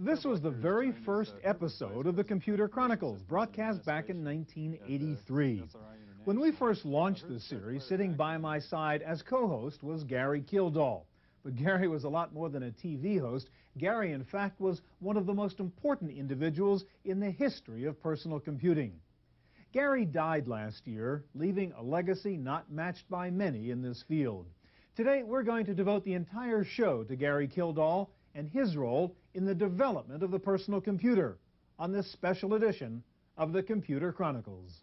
This was the very first episode of the Computer Chronicles, broadcast back in 1983. When we first launched this series, sitting by my side as co-host was GaryKild. But Gary was a lot more than a TV host. Gary, in fact, was one of the most important individuals in the history of personal computing. Gary died last year, leaving a legacy not matched by many in this field. Today, we're going to devote the entire show to GaryKild and his role in the development of the personal computer on this special edition of the Computer Chronicles.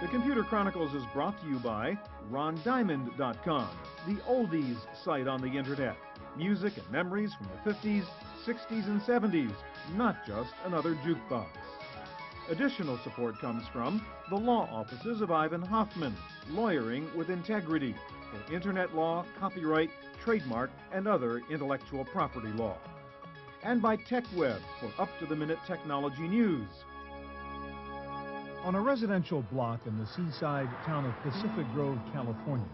The Computer Chronicles is brought to you by RonDiamond.com, the oldies site on the internet. Music and memories from the 50s, 60s, and 70s, not just another jukebox. Additional support comes from the law offices of Ivan Hoffman, lawyering with integrity for internet law, copyright, trademark, and other intellectual property law. And by TechWeb for up-to-the-minute technology news. On a residential block in the seaside town of Pacific Grove, California,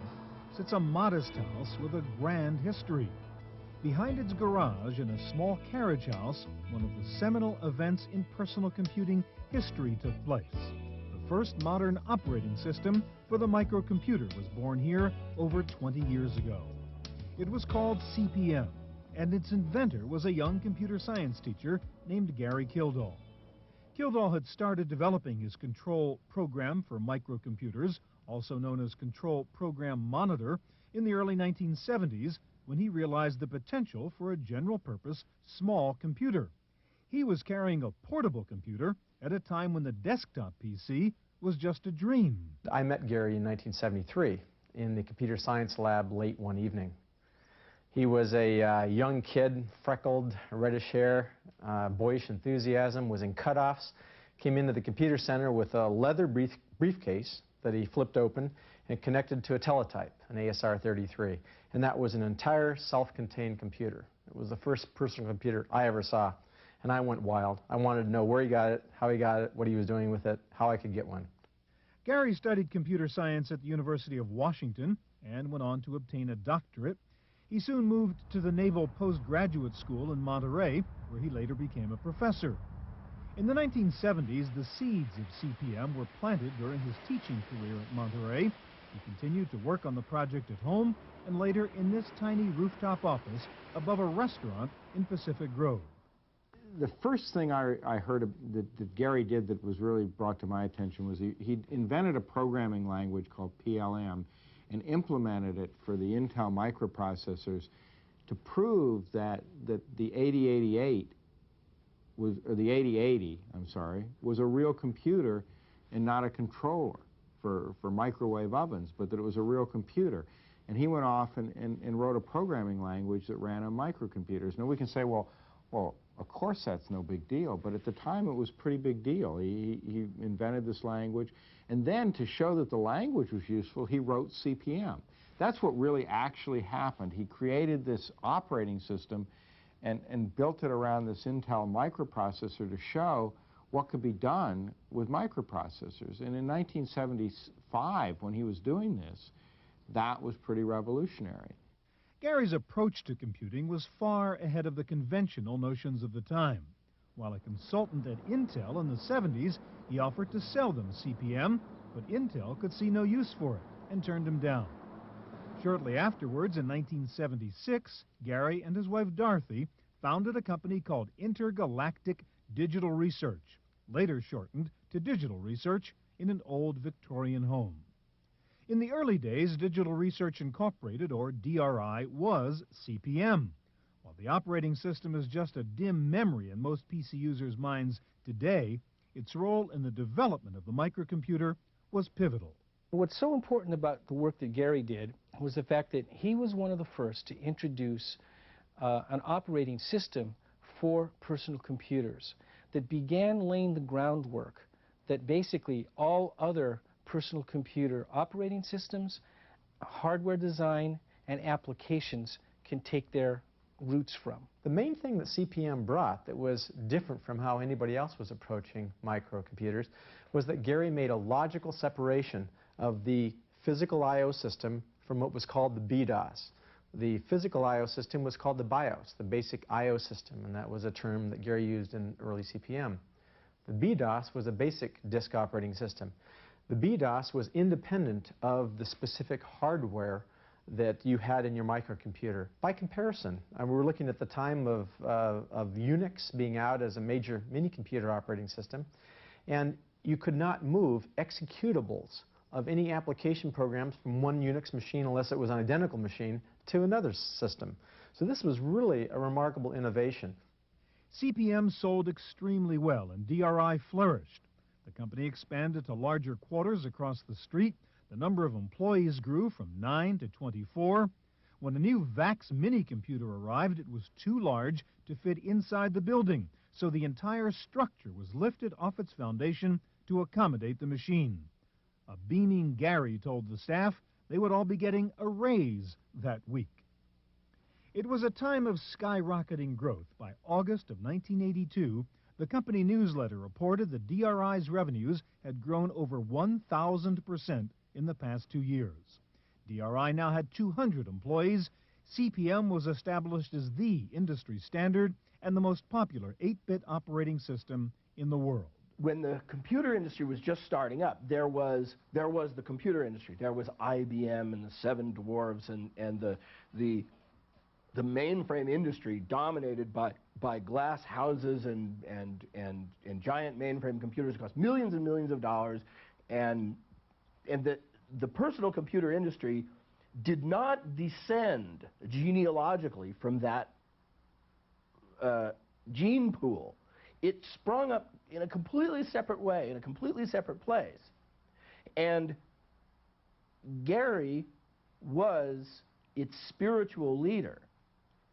sits a modest house with a grand history. Behind its garage in a small carriage house, one of the seminal events in personal computing history took place. The first modern operating system for the microcomputer was born here over 20 years ago. It was called CP/M, and its inventor was a young computer science teacher named GaryKild. Kild had started developing his control program for microcomputers, also known as Control Program Monitor, in the early 1970s, when he realized the potential for a general-purpose small computer. He was carrying a portable computer at a time when the desktop PC was just a dream. I met Gary in 1973 in the computer science lab late one evening. He was a young kid, freckled, reddish hair, boyish enthusiasm, was in cutoffs, came into the computer center with a leather briefcase that he flipped open and connected to a teletype, an ASR-33. And that was an entire self-contained computer. It was the first personal computer I ever saw. And I went wild. I wanted to know where he got it, how he got it, what he was doing with it, how I could get one. Gary studied computer science at the University of Washington and went on to obtain a doctorate. He soon moved to the Naval Postgraduate School in Monterey, where he later became a professor. In the 1970s, the seeds of CP/M were planted during his teaching career at Monterey. He continued to work on the project at home and later in this tiny rooftop office above a restaurant in Pacific Grove. The first thing I heard that Gary did that was really brought to my attention was he invented a programming language called PLM and implemented it for the Intel microprocessors to prove that the 8088 was, or the 8080, I'm sorry, was a real computer and not a controller for microwave ovens, but that it was a real computer. And he went off and wrote a programming language that ran on microcomputers. Now we can say, well, of course that's no big deal, but at the time it was a pretty big deal. He invented this language, and then to show that the language was useful, he wrote CP/M. That's what really actually happened. He created this operating system and built it around this Intel microprocessor to show what could be done with microprocessors. And in 1975, when he was doing this, that was pretty revolutionary. Gary's approach to computing was far ahead of the conventional notions of the time. While a consultant at Intel in the 70s, he offered to sell them CP/M, but Intel could see no use for it and turned him down. Shortly afterwards, in 1976, Gary and his wife Dorothy founded a company called Intergalactic Digital Research, later shortened to Digital Research, in an old Victorian home. In the early days, Digital Research Incorporated, or DRI, was CP/M. While the operating system is just a dim memory in most PC users' minds today, its role in the development of the microcomputer was pivotal. What's so important about the work that Gary did was the fact that he was one of the first to introduce an operating system for personal computers that began laying the groundwork that basically all other personal computer operating systems, hardware design, and applications can take their roots from? The main thing that CP/M brought that was different from how anybody else was approaching microcomputers was that Gary made a logical separation of the physical I/O system from what was called the BDOS. The physical I/O system was called the BIOS, the basic I/O system, and that was a term that Gary used in early CP/M. The BDOS was a basic disk operating system. The BDOS was independent of the specific hardware that you had in your microcomputer. By comparison, we were looking at the time of Unix being out as a major mini-computer operating system, and you could not move executables of any application programs from one Unix machine, unless it was an identical machine, to another system. So this was really a remarkable innovation. CP/M sold extremely well, and DRI flourished. The company expanded to larger quarters across the street. The number of employees grew from 9 to 24. When a new VAX mini-computer arrived, it was too large to fit inside the building, so the entire structure was lifted off its foundation to accommodate the machine. A beaming Gary told the staff they would all be getting a raise that week. It was a time of skyrocketing growth. By August of 1982, the company newsletter reported that DRI's revenues had grown over 1,000% in the past 2 years. DRI now had 200 employees. CP/M was established as the industry standard and the most popular 8-bit operating system in the world. When the computer industry was just starting up, there was the computer industry. There was IBM and the Seven Dwarfs and the mainframe industry dominated by glass houses and giant mainframe computers that cost millions and millions of dollars, and the personal computer industry did not descend genealogically from that gene pool. It sprung up in a completely separate way, in a completely separate place. And Gary was its spiritual leader.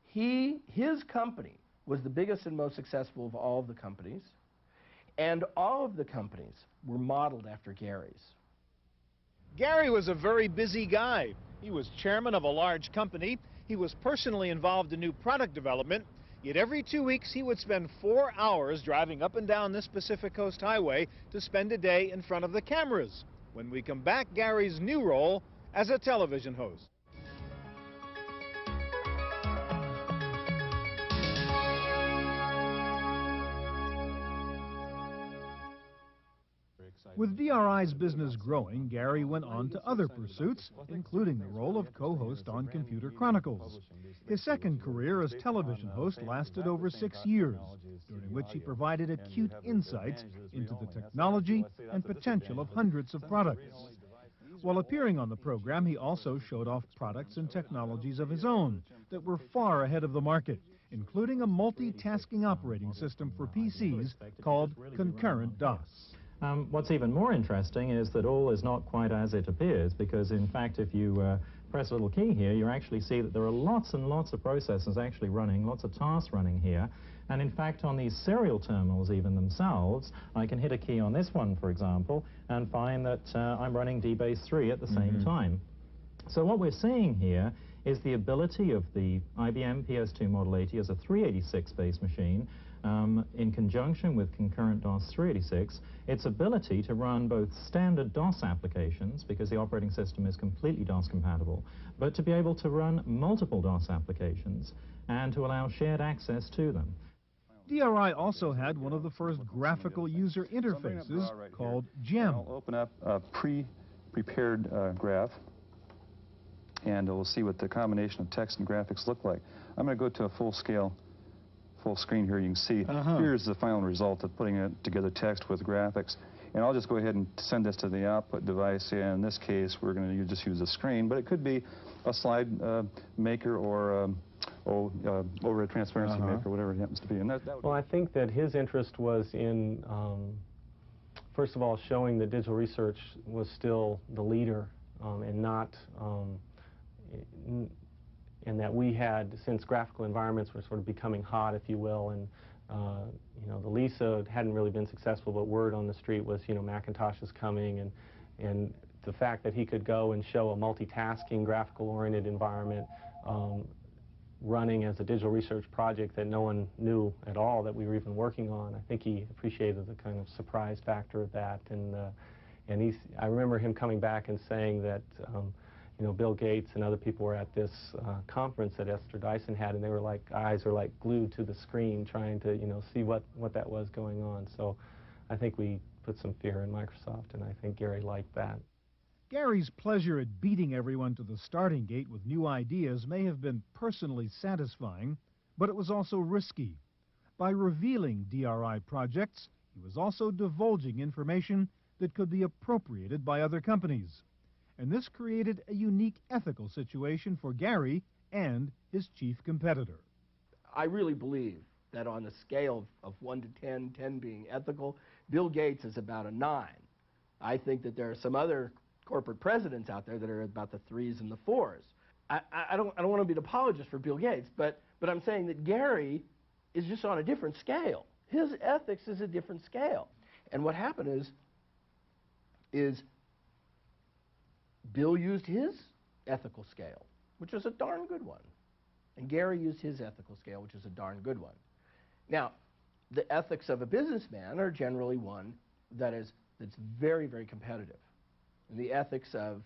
His company was the biggest and most successful of all of the companies, and all of the companies were modeled after Gary's. Gary was a very busy guy. He was chairman of a large company. He was personally involved in new product development. Yet every 2 weeks he would spend 4 hours driving up and down this Pacific Coast Highway to spend a day in front of the cameras. When we come back, Gary's new role as a television host. With DRI's business growing, Gary went on to other pursuits, including the role of co-host on Computer Chronicles. His second career as television host lasted over 6 years, during which he provided acute insights into the technology and potential of hundreds of products. While appearing on the program, he also showed off products and technologies of his own that were far ahead of the market, including a multitasking operating system for PCs called Concurrent DOS. What's even more interesting is that all is not quite as it appears, because in fact if you press a little key here, you actually see that there are lots and lots of processes actually running, lots of tasks running here. And in fact on these serial terminals even themselves, I can hit a key on this one, for example, and find that I'm running DBase 3 at the same time. So what we're seeing here is the ability of the IBM PS2 Model 80 as a 386-base machine in conjunction with concurrent DOS 386, its ability to run both standard DOS applications, because the operating system is completely DOS compatible, but to be able to run multiple DOS applications and to allow shared access to them. DRI also had one of the first graphical user interfaces called GEM. I'll open up a pre-prepared graph, and we'll see what the combination of text and graphics look like. I'm going to go to a full screen here. You can see here's the final result of putting it together, text with graphics. And I'll just go ahead and send this to the output device. In this case, we're going to just use a screen, but it could be a slide maker or over a transparency maker, whatever it happens to be. And well, I think that his interest was in, first of all, showing that digital research was still the leader and not, and that we had, since graphical environments were sort of becoming hot, if you will, and you know, the Lisa hadn't really been successful, but word on the street was, you know, Macintosh is coming, and the fact that he could go and show a multitasking, graphical-oriented environment running as a digital research project that no one knew at all that we were even working on. I think he appreciated the kind of surprise factor of that, and I remember him coming back and saying that you know, Bill Gates and other people were at this conference that Esther Dyson had, and they were like, eyes were like glued to the screen trying to, you know, see what that was going on. So I think we put some fear in Microsoft, and I think Gary liked that. Gary's pleasure at beating everyone to the starting gate with new ideas may have been personally satisfying, but it was also risky. By revealing DRI projects, he was also divulging information that could be appropriated by other companies. And this created a unique ethical situation for Gary and his chief competitor. I really believe that on a scale of 1 to 10, 10 being ethical, Bill Gates is about a 9. I think that there are some other corporate presidents out there that are about the 3s and the 4s. I don't want to be an apologist for Bill Gates, but I'm saying that Gary is just on a different scale. His ethics is a different scale. And what happened is Bill used his ethical scale, which was a darn good one. And Gary used his ethical scale, which is a darn good one. Now, the ethics of a businessman are generally one that's very, very competitive. And the ethics of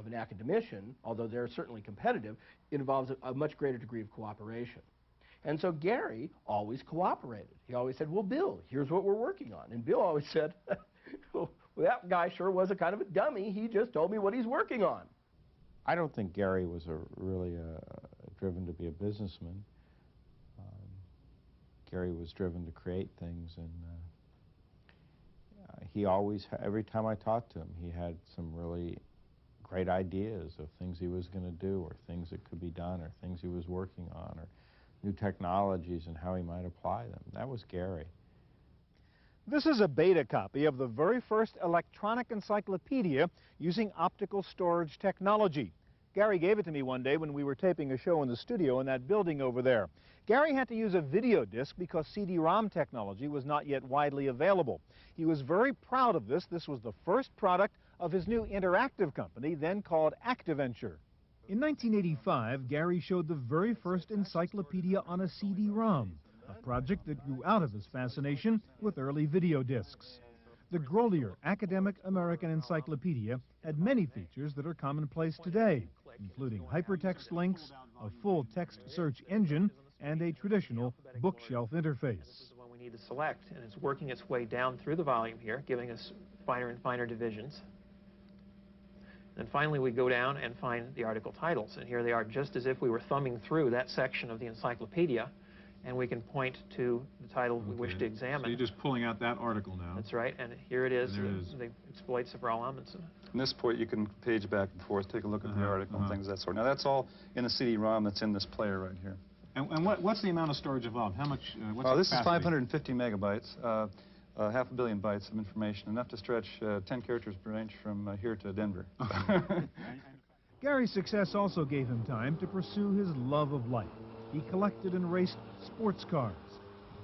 an academician, although they're certainly competitive, involves a much greater degree of cooperation. And so Gary always cooperated. He always said, well, Bill, here's what we're working on. And Bill always said, well, that guy sure was a kind of a dummy. He just told me what he's working on. I don't think Gary was really driven to be a businessman. Gary was driven to create things, and he always, every time I talked to him, he had some really great ideas of things he was going to do, or things that could be done, or things he was working on, or new technologies and how he might apply them. That was Gary. This is a beta copy of the very first electronic encyclopedia using optical storage technology. Gary gave it to me one day when we were taping a show in the studio in that building over there. Gary had to use a video disc because CD-ROM technology was not yet widely available. He was very proud of this. This was the first product of his new interactive company, then called ActiVenture. In 1985, Gary showed the very first encyclopedia on a CD-ROM, a project that grew out of his fascination with early video discs. The Grolier Academic American Encyclopedia had many features that are commonplace today, including hypertext links, a full text search engine, and a traditional bookshelf interface. This is the one we need to select, and it's working its way down through the volume here, giving us finer and finer divisions. And finally, we go down and find the article titles, and here they are, just as if we were thumbing through that section of the encyclopedia, and we can point to the title we wish to examine. So you're just pulling out that article now. That's right, and here it is, the exploits of Raoul Amundsen. From this point, you can page back and forth, take a look at the article and things of that sort. Now, that's all in the CD-ROM that's in this player right here. And what's the amount of storage involved? How much? What's the this capacity? is 550 megabytes, half a billion bytes of information, enough to stretch 10 characters per inch from here to Denver. Gary's success also gave him time to pursue his love of life. He collected and raced sports cars.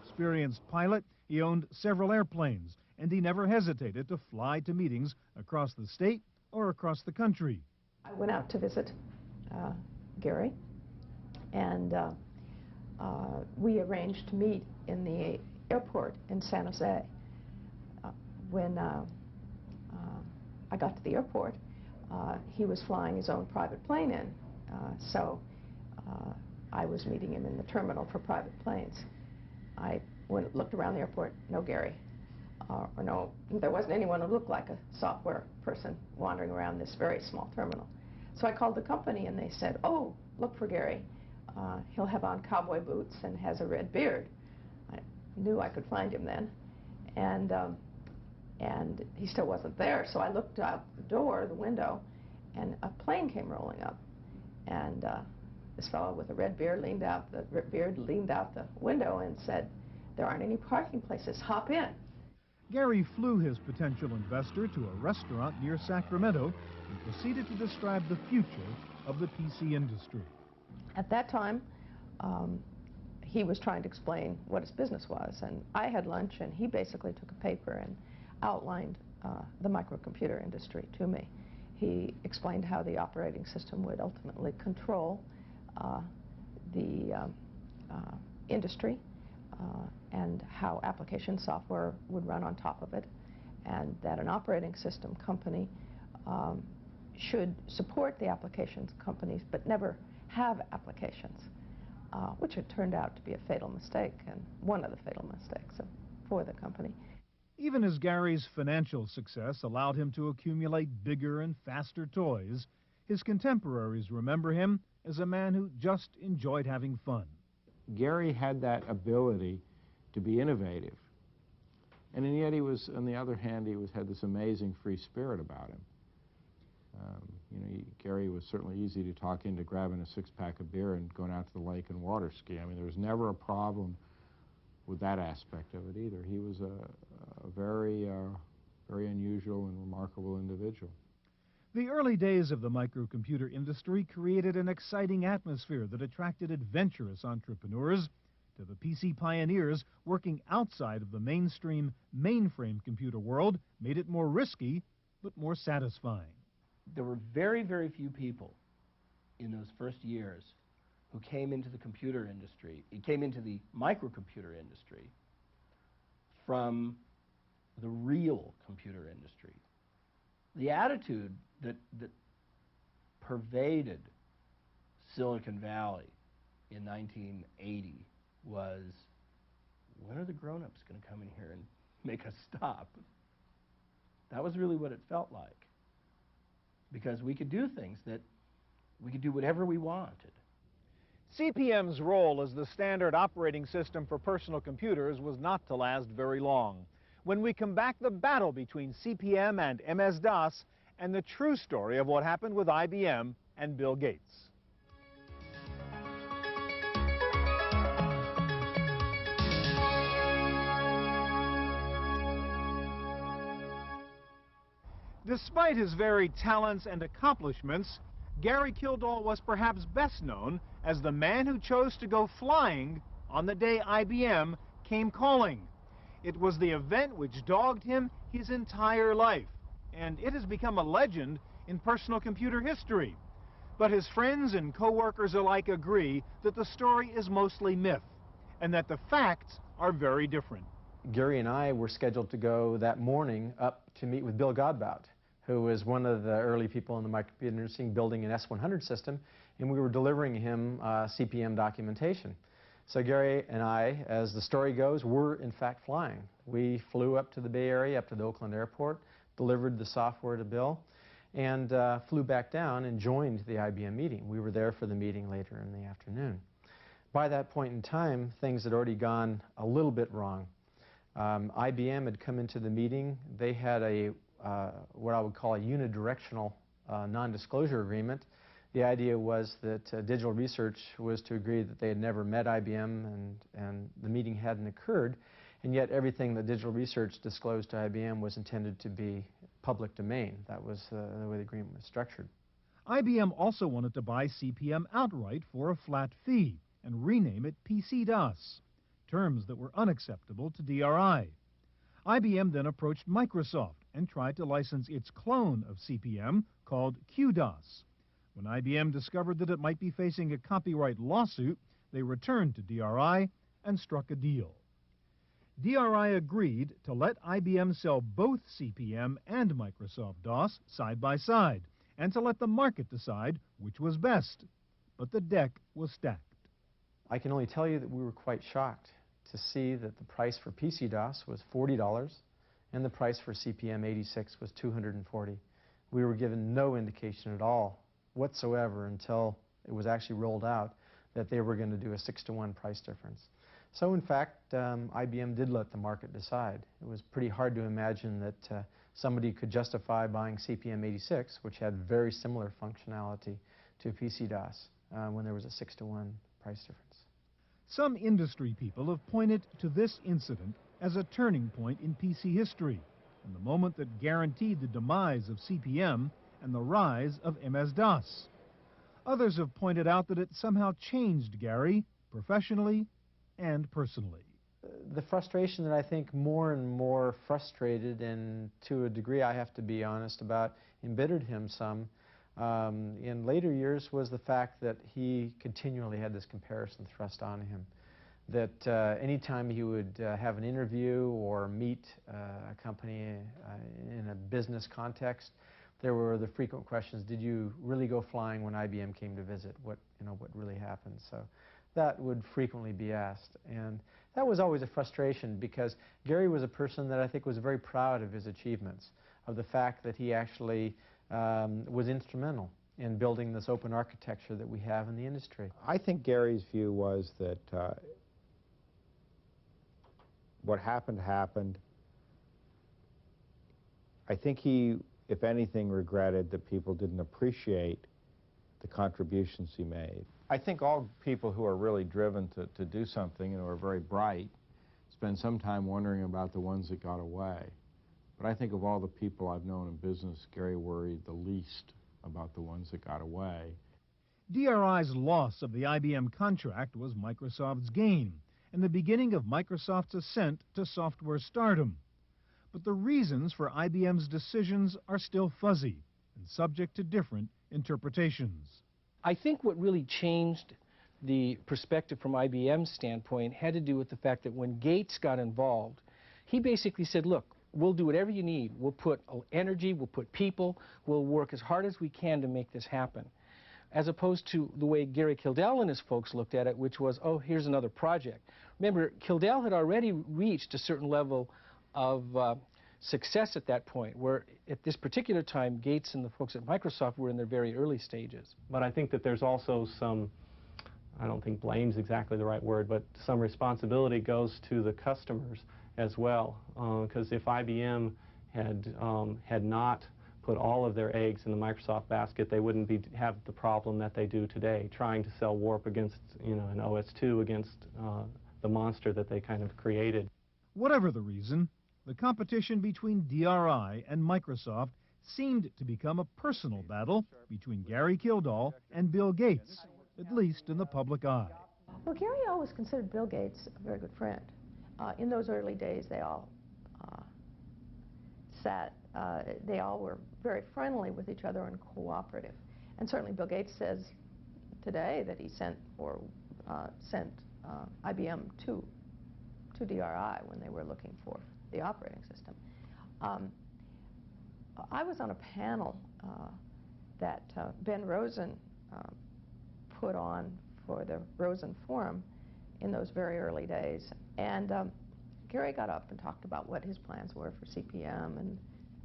Experienced pilot, he owned several airplanes, and he never hesitated to fly to meetings across the state or across the country. I went out to visit Gary, and we arranged to meet in the airport in San Jose. When I got to the airport, he was flying his own private plane in, so I was meeting him in the terminal for private planes. I looked around the airport, no Gary, or no, there wasn't anyone who looked like a software person wandering around this very small terminal. So I called the company, and they said, oh, look for Gary. He'll have on cowboy boots and has a red beard. I knew I could find him then, and he still wasn't there. So I looked out the window, and a plane came rolling up, and this fellow with a red beard leaned out the window and said, there aren't any parking places, hop in. Gary flew his potential investor to a restaurant near Sacramento and proceeded to describe the future of the PC industry. At that time, he was trying to explain what his business was, and I had lunch, and he basically took a paper and outlined the microcomputer industry to me. He explained how the operating system would ultimately control the industry and how application software would run on top of it, and that an operating system company should support the applications companies but never have applications, which had turned out to be a fatal mistake, and one of the fatal mistakes for the company. Even as Gary's financial success allowed him to accumulate bigger and faster toys, his contemporaries remember him as a man who just enjoyed having fun. Gary had that ability to be innovative, and yet he was, on the other hand, had this amazing free spirit about him. Gary was certainly easy to talk into grabbing a six-pack of beer and going out to the lake and water ski. I mean, there was never a problem with that aspect of it either. He was a very unusual and remarkable individual. The early days of the microcomputer industry created an exciting atmosphere that attracted adventurous entrepreneurs. To the PC pioneers, working outside of the mainstream mainframe computer world made it more risky, but more satisfying. There were very, very few people in those first years who came into the computer industry, came into the microcomputer industry from the real computer industry. The attitude that pervaded Silicon Valley in 1980 was, when are the grown-ups going to come in here and make us stop? That was really what it felt like. Because we could do things that, we could do whatever we wanted. CP/M's role as the standard operating system for personal computers was not to last very long. When we come back, the battle between CP/M and MS-DOS and the true story of what happened with IBM and Bill Gates. Despite his varied talents and accomplishments, GaryKild was perhaps best known as the man who chose to go flying on the day IBM came calling. It was the event which dogged him his entire life, and it has become a legend in personal computer history. But his friends and co-workers alike agree that the story is mostly myth, and that the facts are very different. Gary and I were scheduled to go that morning up to meet with Bill Godbout, who was one of the early people in the microcomputer industry building an S100 system, and we were delivering him CP/M documentation. So Gary and I, as the story goes, were in fact flying. We flew up to the Bay Area, up to the Oakland airport, delivered the software to Bill, and flew back down and joined the IBM meeting. We were there for the meeting later in the afternoon. By that point in time, things had already gone a little bit wrong. IBM had come into the meeting. They had a what I would call a unidirectional non-disclosure agreement. The idea was that Digital Research was to agree that they had never met IBM and the meeting hadn't occurred, and yet everything that Digital Research disclosed to IBM was intended to be public domain. That was the way the agreement was structured. IBM also wanted to buy CP/M outright for a flat fee and rename it PC-DOS, terms that were unacceptable to DRI. IBM then approached Microsoft and tried to license its clone of CP/M called QDOS. When IBM discovered that it might be facing a copyright lawsuit, they returned to DRI and struck a deal. DRI agreed to let IBM sell both CP/M and Microsoft DOS side by side, and to let the market decide which was best. But the deck was stacked. I can only tell you that we were quite shocked to see that the price for PC-DOS was $40 and the price for CP/M 86 was $240. We were given no indication at all whatsoever until it was actually rolled out that they were going to do a 6-to-1 price difference. So in fact, IBM did let the market decide. It was pretty hard to imagine that somebody could justify buying CP/M 86, which had very similar functionality to PC-DOS, when there was a 6-to-1 price difference. Some industry people have pointed to this incident as a turning point in PC history, and the moment that guaranteed the demise of CP/M and the rise of MS-DOS. Others have pointed out that it somehow changed Gary, professionally and personally. The frustration that I think more and more frustrated, and to a degree I have to be honest about, embittered him some, in later years was the fact that he continually had this comparison thrust on him. That anytime he would have an interview or meet a company in a business context, there were the frequent questions: did you really go flying when IBM came to visit? What really happened? So that would frequently be asked, and that was always a frustration, because Gary was a person that I think was very proud of his achievements, of the fact that he actually was instrumental in building this open architecture that we have in the industry. I think Gary's view was that what happened. I think he, if anything, regretted that people didn't appreciate the contributions he made. I think all people who are really driven to do something and who are very bright spend some time wondering about the ones that got away. But I think of all the people I've known in business, Gary worried the least about the ones that got away. DRI's loss of the IBM contract was Microsoft's gain, and the beginning of Microsoft's ascent to software stardom. But the reasons for IBM's decisions are still fuzzy and subject to different interpretations. I think what really changed the perspective from IBM's standpoint had to do with the fact that when Gates got involved, he basically said, look, we'll do whatever you need. We'll put energy, we'll put people, we'll work as hard as we can to make this happen. As opposed to the way Gary Kildell and his folks looked at it, which was, oh, here's another project. Remember, Kildell had already reached a certain level of success at that point, where at this particular time, Gates and the folks at Microsoft were in their very early stages. But I think that there's also some, I don't think blame's exactly the right word, but some responsibility goes to the customers as well, because if IBM had not put all of their eggs in the Microsoft basket, they wouldn't have the problem that they do today, trying to sell Warp against, an OS2 against the monster that they kind of created. Whatever the reason, the competition between DRI and Microsoft seemed to become a personal battle between Gary Kildall and Bill Gates, at least in the public eye. Well, Gary always considered Bill Gates a very good friend. In those early days, they all they all were very friendly with each other and cooperative. And certainly Bill Gates says today that he sent IBM to DRI when they were looking for the operating system. I was on a panel that Ben Rosen put on for the Rosen Forum in those very early days. And Gary got up and talked about what his plans were for CPM and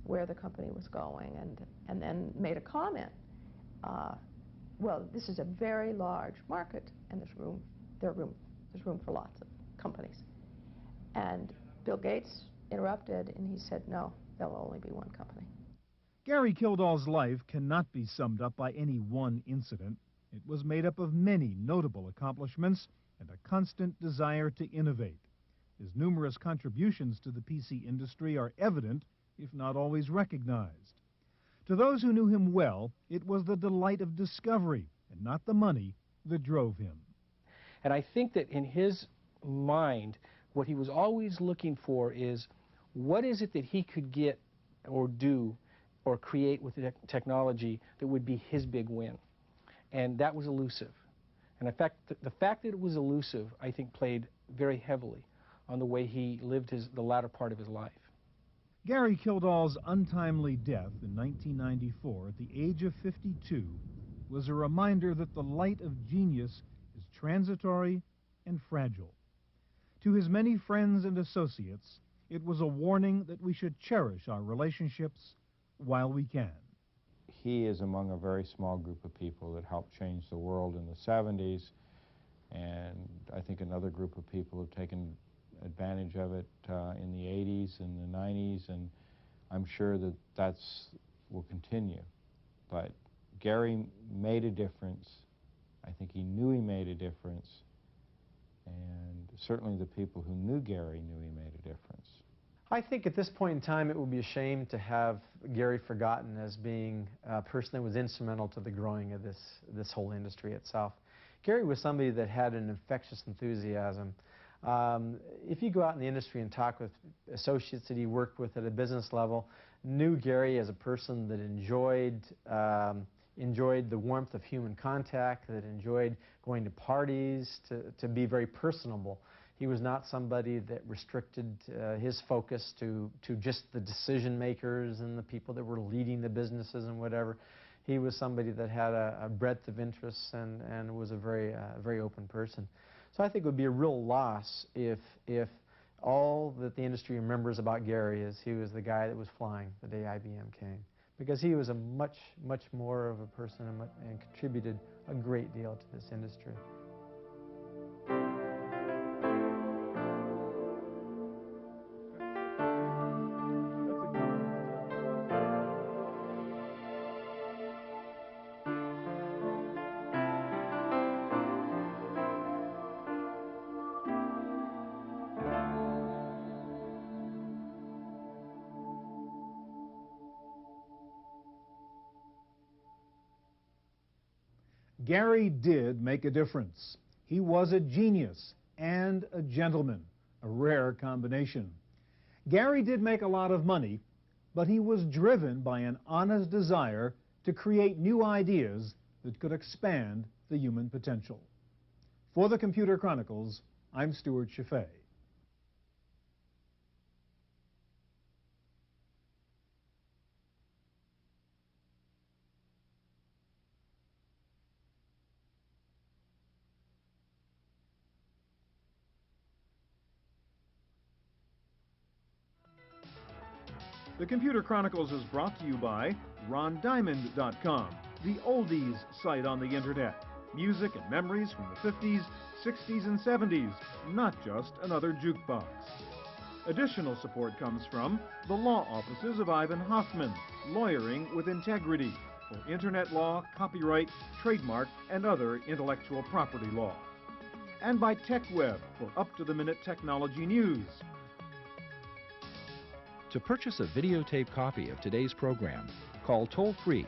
where the company was going, and then made a comment. Well, this is a very large market, and there's room for lots of companies. And Bill Gates interrupted, and he said, no, there'll only be one company. Gary Kildall's life cannot be summed up by any one incident. It was made up of many notable accomplishments and a constant desire to innovate. His numerous contributions to the PC industry are evident, if not always recognized. To those who knew him well, it was the delight of discovery and not the money that drove him. And I think that in his mind, what he was always looking for is, what is it that he could get or do or create with the technology that would be his big win? And that was elusive. And in fact, the fact that it was elusive, I think, played very heavily on the way he lived the latter part of his life. Gary Kildall's untimely death in 1994 at the age of 52 was a reminder that the light of genius is transitory and fragile. To his many friends and associates, it was a warning that we should cherish our relationships while we can. He is among a very small group of people that helped change the world in the 70s, and I think another group of people have taken advantage of it in the 80s and the 90s, and I'm sure that will continue. But Gary made a difference. I think he knew he made a difference, and certainly the people who knew Gary knew he made a difference. I think at this point in time it would be a shame to have Gary forgotten as being a person that was instrumental to the growing of this whole industry itself. Gary was somebody that had an infectious enthusiasm. If you go out in the industry and talk with associates that he worked with at a business level, knew Gary as a person that enjoyed enjoyed the warmth of human contact, that enjoyed going to parties, to be very personable. He was not somebody that restricted his focus to just the decision makers and the people that were leading the businesses and whatever. He was somebody that had a breadth of interests and was a very open person. So I think it would be a real loss if all that the industry remembers about Gary is he was the guy that was flying the day IBM came, because he was a much more of a person and contributed a great deal to this industry. Gary did make a difference. He was a genius and a gentleman, a rare combination. Gary did make a lot of money, but he was driven by an honest desire to create new ideas that could expand the human potential. For the Computer Chronicles, I'm Stuart Chaffee. The Computer Chronicles is brought to you by RonDiamond.com, the oldies site on the internet. Music and memories from the 50s, 60s, and 70s, not just another jukebox. Additional support comes from the law offices of Ivan Hoffman, lawyering with integrity for internet law, copyright, trademark, and other intellectual property law. And by TechWeb for up-to-the-minute technology news. To purchase a videotape copy of today's program, call toll-free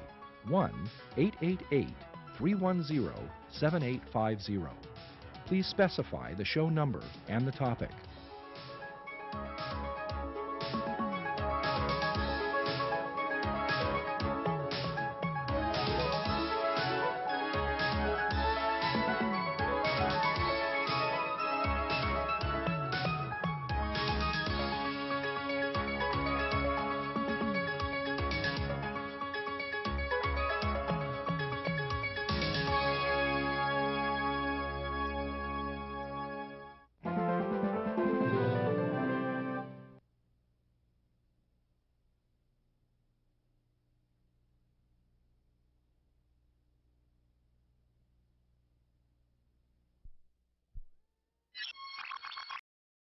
1-888-310-7850. Please specify the show number and the topic.